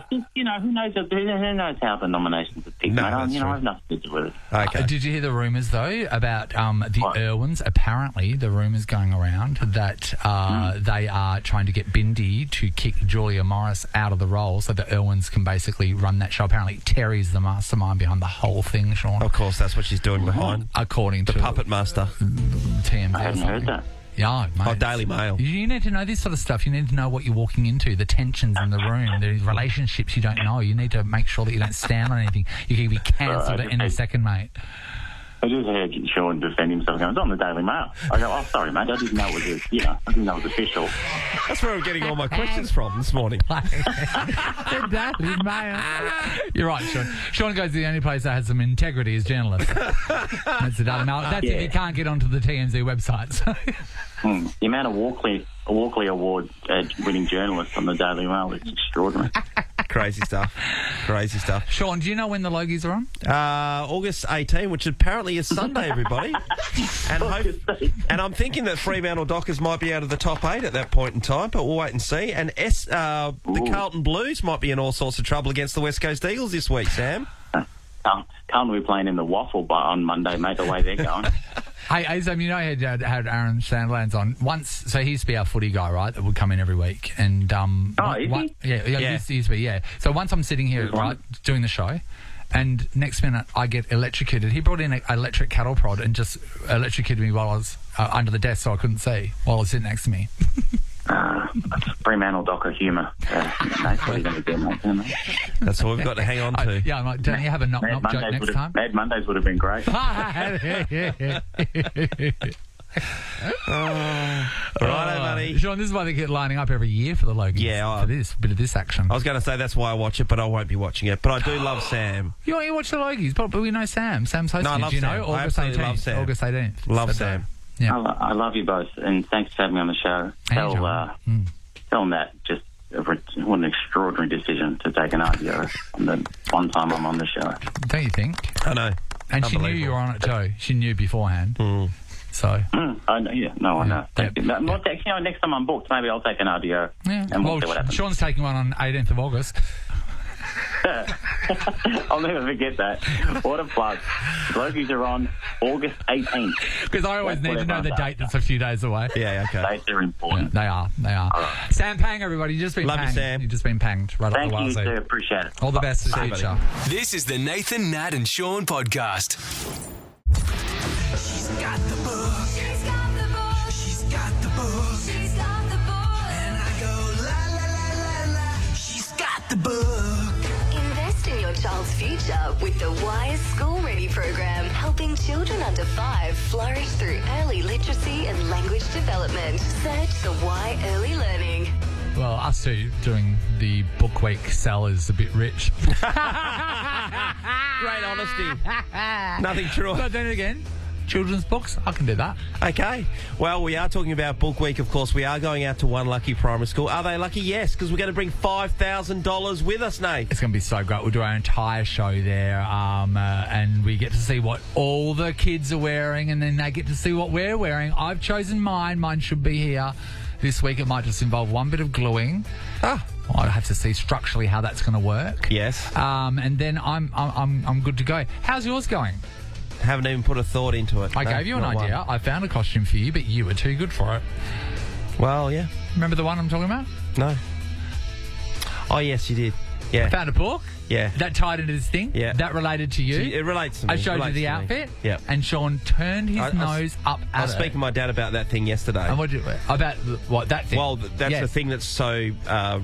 Who knows how the nominations are picked? No, I have nothing to do with it. Okay. Did you hear the rumours though about the Irwins? Apparently, the rumours going around that they are trying to get Bindi to kick Julia Morris out of the role so the Irwins can basically run that show. Apparently, Terry's the mastermind behind the whole thing, Shaun. Of course, that's what she's doing behind. According the to puppet master. TMZ. I hadn't heard that. Yeah, mate. Daily Mail. You need to know this sort of stuff. You need to know what you're walking into, the tensions in the room, the relationships you don't know. You need to make sure that you don't stand on anything. You can be cancelled at any second, mate. I just heard Shaun defend himself. It's on the Daily Mail. I go, oh, sorry, mate. I didn't know it was, I didn't know it was official. That's where I'm getting all my questions from this morning. The Daily Mail. You're right, Shaun. Shaun goes to the only place that has some integrity as journalist. That's the Daily Mail. That's if you can't get onto the TMZ website. So. The amount of Walkley Award winning journalists on the Daily Mail is extraordinary. Crazy stuff. Shaun, do you know when the Logies are on? August 18, which apparently is Sunday, everybody. And I'm thinking that Fremantle Dockers might be out of the top 8 at that point in time, but we'll wait and see. And the Carlton Blues might be in all sorts of trouble against the West Coast Eagles this week, Sam. Carlton will be playing in the Waffle on Monday, mate, the way they're going. Hey, Sam, I had Aaron Sandlands on once. So he used to be our footy guy, right? That would come in every week. And is he? Yeah. He used to be, yeah. So once I'm sitting here, right, doing the show, and next minute I get electrocuted. He brought in an electric cattle prod and just electrocuted me while I was under the desk, so I couldn't see while I was sitting next to me. Fremantle docker humour. What are you going to do, mate? That's all we've got to hang on to. Yeah, I'm like, don't you have a knock-knock joke next time? Mad Mondays would have been great. Righto, buddy. Shaun, this is why they get lining up every year for the Logies. Yeah, for this bit of this action. I was going to say that's why I watch it, but I won't be watching it. But I do love Sam. You watch the Logies, but we know Sam. Sam's hosting. No, I love Do you Sam. know? I absolutely love Sam. August 18th. Love Sam. Yeah. I love you both, and thanks for having me on the show. Tell Nat just what an extraordinary decision to take an RDO on the one time I'm on the show. Don't you think? I know. And she knew you were on it too. She knew beforehand. So. I know. Yeah, no, I know. Thank you. Next time I'm booked, maybe I'll take an RDO. Yeah. And we'll see what happens. Sean's taking one on 18th of August. I'll never forget that. What a plug. Logies are on August 18th. Because I always need to know the date that's a few days away. Yeah, okay. Dates are important. Yeah, they are. Right. Sam Pang, everybody. You've just been Love panged. you, Sam. You've just been panged right Thank up the you, wazoo. sir. Appreciate it. All the best for the future. This is the Nathan, Nat and Shaun podcast. She's got the book. She's got the book. She's got the book. She's got the book. And I go la la la la la. She's got the book. Invest in your child's future with the Wise School Ready program, helping children under 5 flourish through early literacy and language development. Search the Y Early Learning. Well, us two doing the book week sell is a bit rich. Great honesty. Nothing true. But then again, children's books, I can do that. Okay. Well, we are talking about Book Week, of course. We are going out to one lucky primary school. Are they lucky? Yes, because we're going to bring $5,000 with us, Nate. It's going to be so great. We'll do our entire show there, and we get to see what all the kids are wearing, and then they get to see what we're wearing. I've chosen mine. Mine should be here. This week it might just involve one bit of gluing. I'd have to see structurally how that's going to work. Yes. And then I'm good to go. How's yours going? Haven't even put a thought into it. I gave you an idea. One. I found a costume for you, but you were too good for it. Well, yeah. Remember the one I'm talking about? No. Oh, yes, you did. Yeah. I found a book. Yeah. That tied into this thing. Yeah. That related to you. It relates to me. I showed you the outfit. Yeah. And Shaun turned his nose up at it. I was speaking to my dad about that thing yesterday. And about what, that thing? Well, that's the thing that's so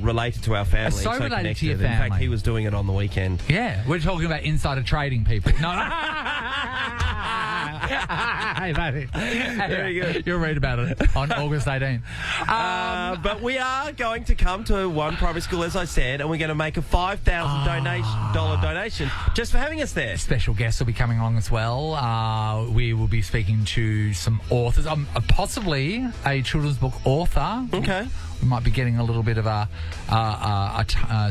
related to our family. It's so related connected. to your In fact, family. he was doing it on the weekend. Yeah. We're talking about insider trading people. No. Hey, buddy. Very good. You'll read about it on August 18th. But we are going to come to one primary school, as I said, and we're going to make a $5,000 donation just for having us there. Special guests will be coming along as well. We will be speaking to some authors, possibly a children's book author. Okay. We might be getting a little bit of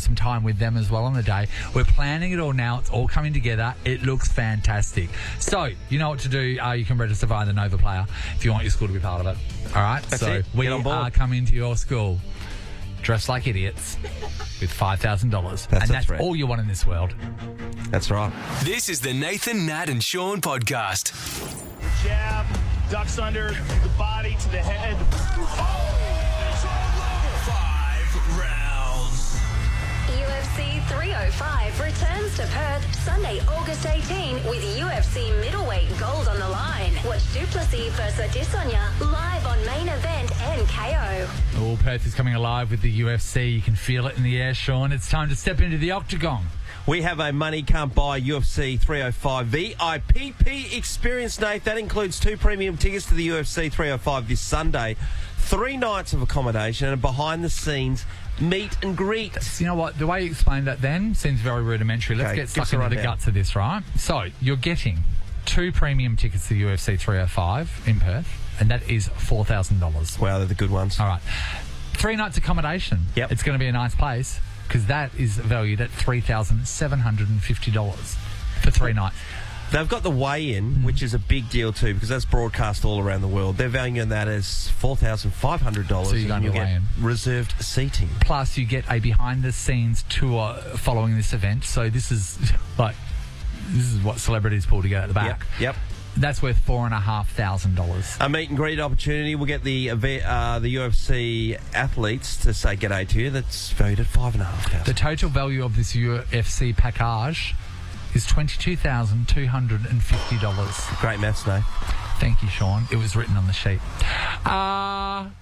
some time with them as well on the day. We're planning it all now. It's all coming together. It looks fantastic. So, you know what to do. You can register via the Nova Player if you want your school to be part of it. All right? That's so it. we Get on board. are coming to your school dressed like idiots with $5,000. And that's all you want in this world. That's right. This is the Nathan, Nat and Shaun podcast. Jab, ducks under, the body to the head. UFC 305 returns to Perth Sunday, August 18 with UFC middleweight gold on the line. Watch Duplessis versus Adesanya live on Main Event and KO. Oh, Perth is coming alive with the UFC. You can feel it in the air, Shaun. It's time to step into the octagon. We have a money can't buy UFC 305 VIPP experience, Nate. That includes 2 premium tickets to the UFC 305 this Sunday, 3 nights of accommodation, and a behind-the-scenes meet and greet. You know what? The way you explained that then seems very rudimentary. Let's get stuck into the guts of this, right? So, you're getting 2 premium tickets to the UFC 305 in Perth, and that is $4,000. Wow, they're the good ones. All right. 3 nights accommodation. Yep. It's going to be a nice place because that is valued at $3,750 for 3 nights. They've got the weigh-in, which is a big deal too, because that's broadcast all around the world. They're valuing that as $4,500. So you're going to get weigh-in. Reserved seating. Plus, you get a behind-the-scenes tour following this event. So this is what celebrities pull together at the back. Yep. That's worth $4,500. A meet and greet opportunity. We'll get the UFC athletes to say g'day to you. That's valued at $5,500. The total value of this UFC package is $22,250. Great maths, Nate. Thank you, Sean. It was written on the sheet.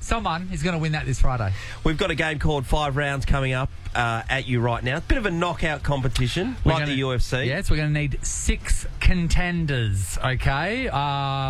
Someone is going to win that this Friday. We've got a game called 5 Rounds coming up at you right now. Bit of a knockout competition, the UFC. Yes, we're going to need 6 contenders, okay?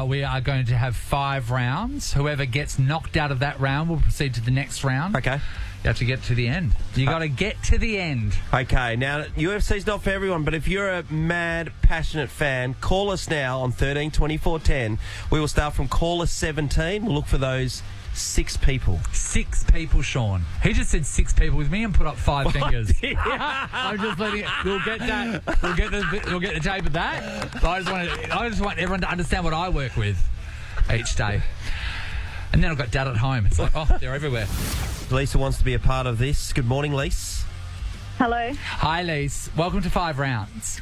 We are going to have 5 rounds. Whoever gets knocked out of that round will proceed to the next round. Okay. You have to get to the end. You got to get to the end. Okay, now, UFC's not for everyone, but if you're a mad, passionate fan, call us now on 13 24 10. We will start from caller 17. We'll look for those 6 people. 6 people, Sean. He just said 6 people with me and put up 5 fingers. I'm just letting it. We'll get that. We'll get the tape of that. So I just want everyone to understand what I work with each day. And then I've got Dad at home. It's like, oh, they're everywhere. Lisa wants to be a part of this. Good morning, Lise. Hello. Hi, Lise. Welcome to 5 Rounds.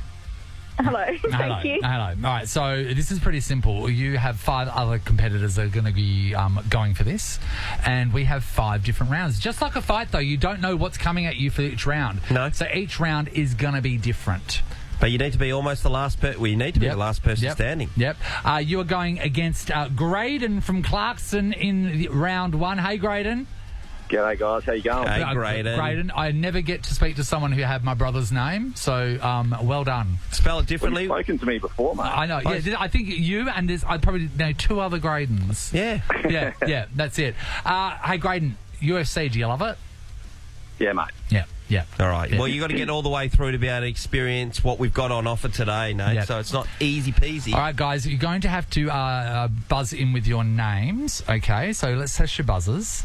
Hello. Thank you. Hello. All right, so this is pretty simple. You have 5 other competitors that are going to be going for this, and we have 5 different rounds. Just like a fight, though, you don't know what's coming at you for each round. No. So each round is going to be different. But you need to be almost the last person. Well, you need to be the last person standing. Yep. You are going against Graydon from Clarkson in round 1. Hey, Graydon. G'day, guys. How you going? Hey, Graydon. Graydon, I never get to speak to someone who had my brother's name, so well done. Spell it differently. Well, you've spoken to me before, mate. I know. Yeah, I think you and I probably know 2 other Graydons. Yeah. Yeah, that's it. Hey, Graydon, UFC, do you love it? Yeah, mate. Yeah. All right. Yeah. Well, you got to get all the way through to be able to experience what we've got on offer today, Nate. Yeah. So it's not easy peasy. All right, guys, you're going to have to buzz in with your names. Okay, so let's test your buzzers.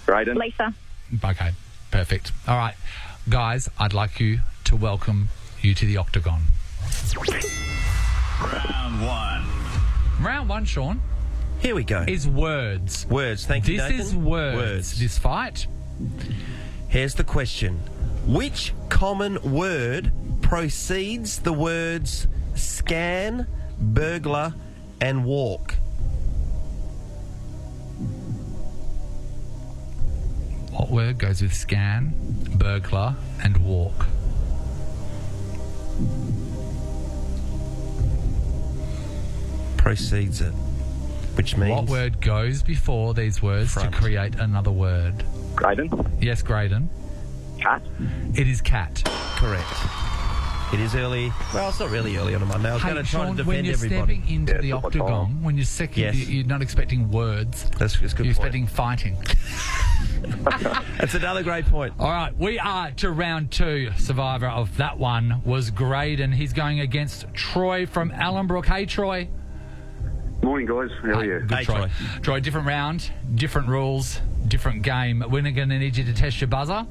Graydon. Lisa. Okay, perfect. All right, guys, I'd like you to welcome you to the Octagon. Round 1. Round 1, Sean. Here we go. Is words. Words. Thank you, Nathan. This is words. This fight. Here's the question. Which common word precedes the words scan, burglar, and walk? What word goes with scan, burglar, and walk? Precedes it. Which means... What word goes before these words Front. to create another word? Graydon. Yes, Graydon. Cat. It is cat. Correct. It is early. Well, it's not really early on a Monday. I was going to try Sean, to when defend you're everybody. stepping into the octagon, when you're not expecting words. That's a good You're point. expecting fighting. That's another great point. All right, we are to round 2. Survivor of that one was Graydon. He's going against Troy from Allenbrook. Hey, Troy. Morning, guys. How are you? Good, Hey, Troy. Troy, different round, different rules, different game. We're going to need you to test your buzzer.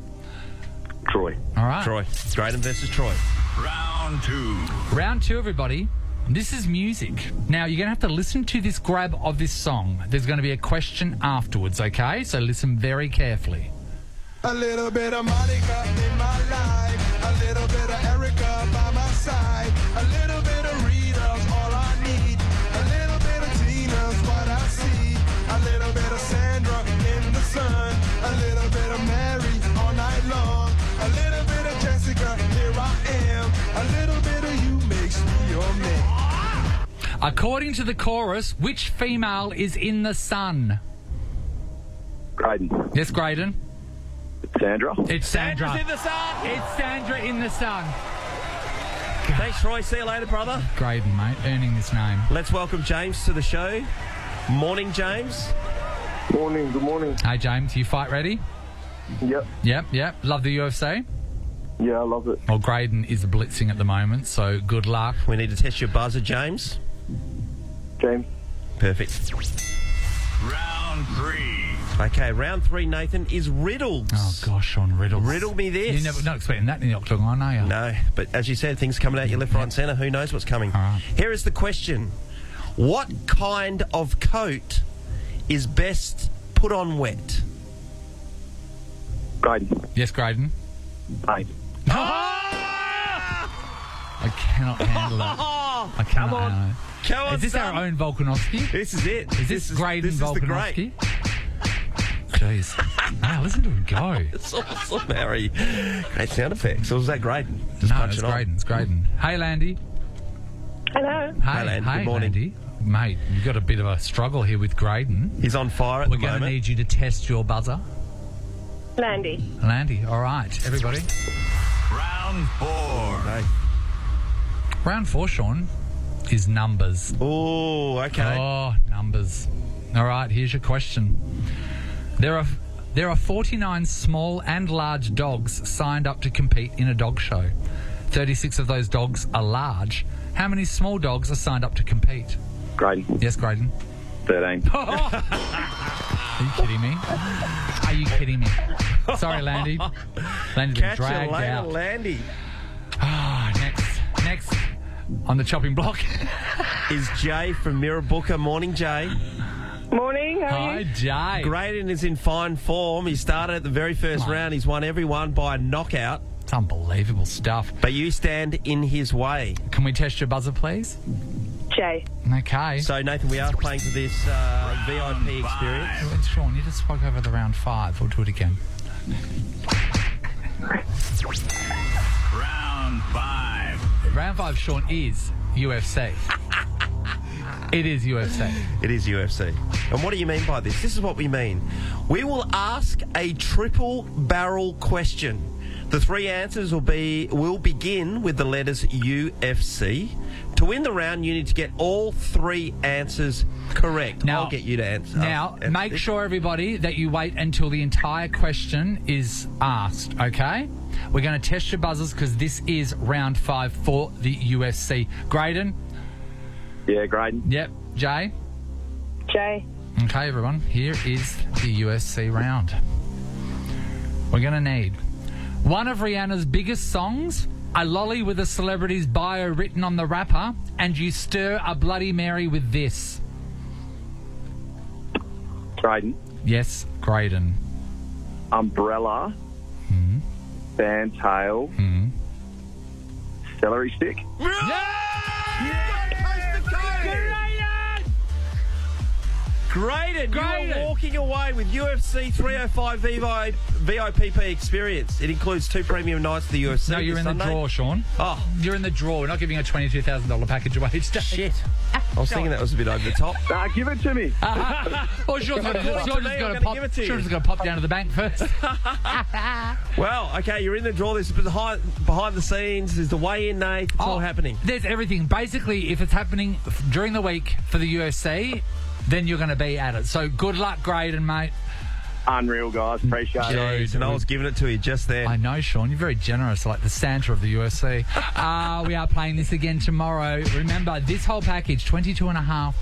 Troy. All right. Troy. Graydon versus Troy. Round 2. Round 2, everybody. This is music. Now, you're going to have to listen to this grab of this song. There's going to be a question afterwards, okay? So listen very carefully. A little bit of Monica in my life. A little bit of Erica by my side. A little bit of Rita's all I need. A little bit of Tina's what I see. A little bit of Sandra in the sun. A little bit of Mary all night long. A little bit of Jessica, here I am. A little bit of you makes me your man. According to the chorus, which female is in the sun? Graydon. Yes, Graydon. Sandra. It's Sandra. Sandra's in the sun. It's Sandra in the sun. Thanks, Troy. See you later, brother. Graydon, mate, earning this name. Let's welcome James to the show. Morning, James. Morning. Good morning. Hey, James, you fight ready? Yep. Yep. Love the UFC? Yeah, I love it. Well, Graydon is blitzing at the moment, so good luck. We need to test your buzzer, James. James. Perfect. Round 3. Okay, round 3, Nathan, is riddles. Oh, gosh, Sean, riddles. Riddle me this. You're not expecting that in the octagon, are you? No, but as you said, things coming out your left, right and centre. Who knows what's coming? All right. Here is the question. What kind of coat is best put on wet? Graydon. Yes, Graydon. Paint. I cannot handle that. I cannot Come on. handle it. Come on, Is this son. our own Volkanovski? This is it. Is this Graydon this is the Volkanovski? great. Jeez. Wow, listen to him go. It's awesome, Harry. Great sound effects. Or was that Graydon? Just No, punching it's on. Graydon. It's Graydon. Hey, Landy. Hello. Hey, Landy. hey, Good morning. Landy. Mate, you've got a bit of a struggle here with Graydon. He's on fire at We're the going to moment. need you to test your buzzer. Landy. Landy, all right, everybody. Round 4. Okay. Round 4, Sean, is numbers. Oh, okay. Oh, numbers. All right, here's your question. There are 49 small and large dogs signed up to compete in a dog show. 36 of those dogs are large. How many small dogs are signed up to compete? Graydon. Yes, Graydon. 13. Are you kidding me? Are you kidding me? Sorry, Landy. Landy's been Catch you dragged later, out. Landy. Next on the chopping block is Jay from Mirrabooka. Morning, Jay. Morning, how are Hi, you? Jay. Graydon is in fine form. He started at the very first round. He's won every one by a knockout. It's unbelievable stuff. But you stand in his way. Can we test your buzzer, please? Jay. Okay. So, Nathan, we are playing for this VIP experience. Sean, you just spoke over the round 5. We'll do it again. Round 5. Round 5, Sean, is UFC. It is UFC. It is UFC. And what do you mean by this? This is what we mean. We will ask a triple barrel question. The 3 answers will begin with the letters UFC. To win the round, you need to get all 3 answers correct. Now, I'll get you to answer. Now, make sure, everybody, that you wait until the entire question is asked, okay? We're going to test your buzzers because this is round 5 for the UFC. Graydon? Yeah, Graydon. Yep. Jay? Jay. Okay, everyone. Here is the UFC round. We're going to need one of Rihanna's biggest songs, a lolly with a celebrity's bio written on the wrapper, and you stir a Bloody Mary with this. Graydon. Yes, Graydon. Umbrella. Fantail. Celery stick. Graydon, you are walking away with UFC 305 VIPP experience. It includes 2 premium nights to the UFC. No, you're in Sunday. the draw, Sean. Oh. You're in the draw. We're not giving a $22,000 package away today. Shit. I was thinking that was a bit over the top. Give it to me. Well, Sean's According to me, I'm gonna give it to you. Sean's going to pop down to the bank first. Well, okay, you're in the draw. This is behind the scenes. There's the weigh-in, Nate. It's all happening. There's everything. Basically, if it's happening during the week for the UFC, then you're going to be at it. So good luck, Graydon, mate. Unreal, guys. Appreciate it. Jeez, and I was giving it to you just there. I know, Sean. You're very generous, like the Santa of the UFC. We are playing this again tomorrow. Remember, this whole package, $22,500.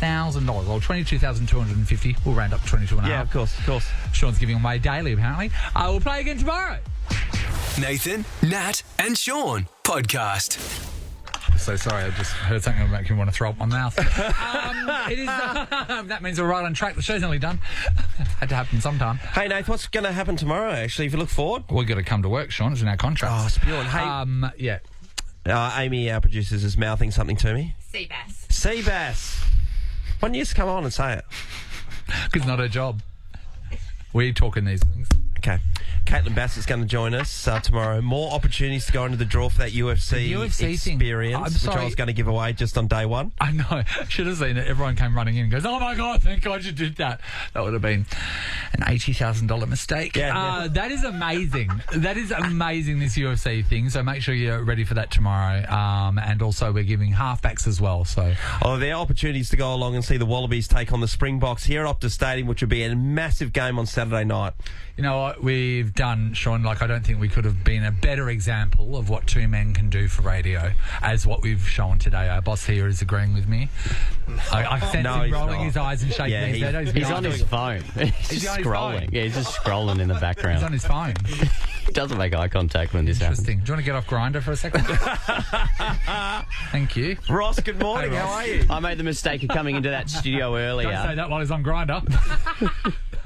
Well, $22,250. We'll round up to $22,500. Yeah, of course. Sean's giving away daily, apparently. We'll play again tomorrow. Nathan, Nat and Shaun podcast. So sorry, I just heard something that make me want to throw up my mouth. It is. That means we're right on track. The show's nearly done. Had to happen sometime. Hey, Nate, what's going to happen tomorrow, actually, if you look forward? We've got to come to work, Sean. It's in our contract. Oh, spewing. Hey, yeah. Amy, our producer, is mouthing something to me. Seabass. Seabass. Why don't you just come on and say it? Because it's not her job. We're talking these things. Okay. Caitlin Bassett's going to join us tomorrow. More opportunities to go into the draw for that UFC experience, which I was going to give away just on day 1. I know. Should have seen it. Everyone came running in and goes, oh, my God, thank God you did that. That would have been an $80,000 mistake. Yeah. That is amazing. That is amazing, this UFC thing. So make sure you're ready for that tomorrow. And also we're giving halfbacks as well. So there are opportunities to go along and see the Wallabies take on the Springboks here at Optus Stadium, which would be a massive game on Saturday night. You know what we've done, Sean? Like, I don't think we could have been a better example of what 2 men can do for radio as what we've shown today. Our boss here is agreeing with me. I sense him rolling his eyes and shaking his head. He's on his phone. He's just scrolling. Yeah, he's just scrolling in the background. He's on his phone. He doesn't make eye contact when this happens. Interesting. Do you want to get off Grindr for a second? Thank you. Ross, good morning. Hey, Ross. How are you? I made the mistake of coming into that studio earlier. Don't say that while he's on Grindr.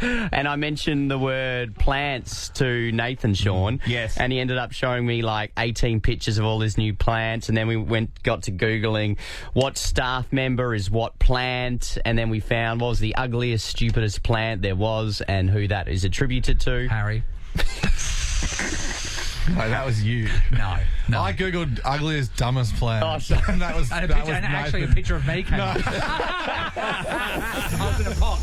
And I mentioned the word plants to Nathan, Shaun. Yes. And he ended up showing me like 18 pictures of all his new plants. And then we got to Googling what staff member is what plant. And then we found what was the ugliest, stupidest plant there was and who that is attributed to. Harry. No, that was you. No. I googled ugliest, dumbest plan. Oh, sorry. And that was And, that was actually a Nathan. picture of me came up. I was in a pot.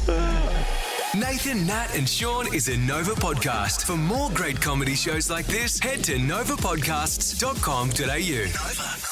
Nathan, Nat and Shaun is a Nova podcast. For more great comedy shows like this, head to novapodcasts.com.au. Nova.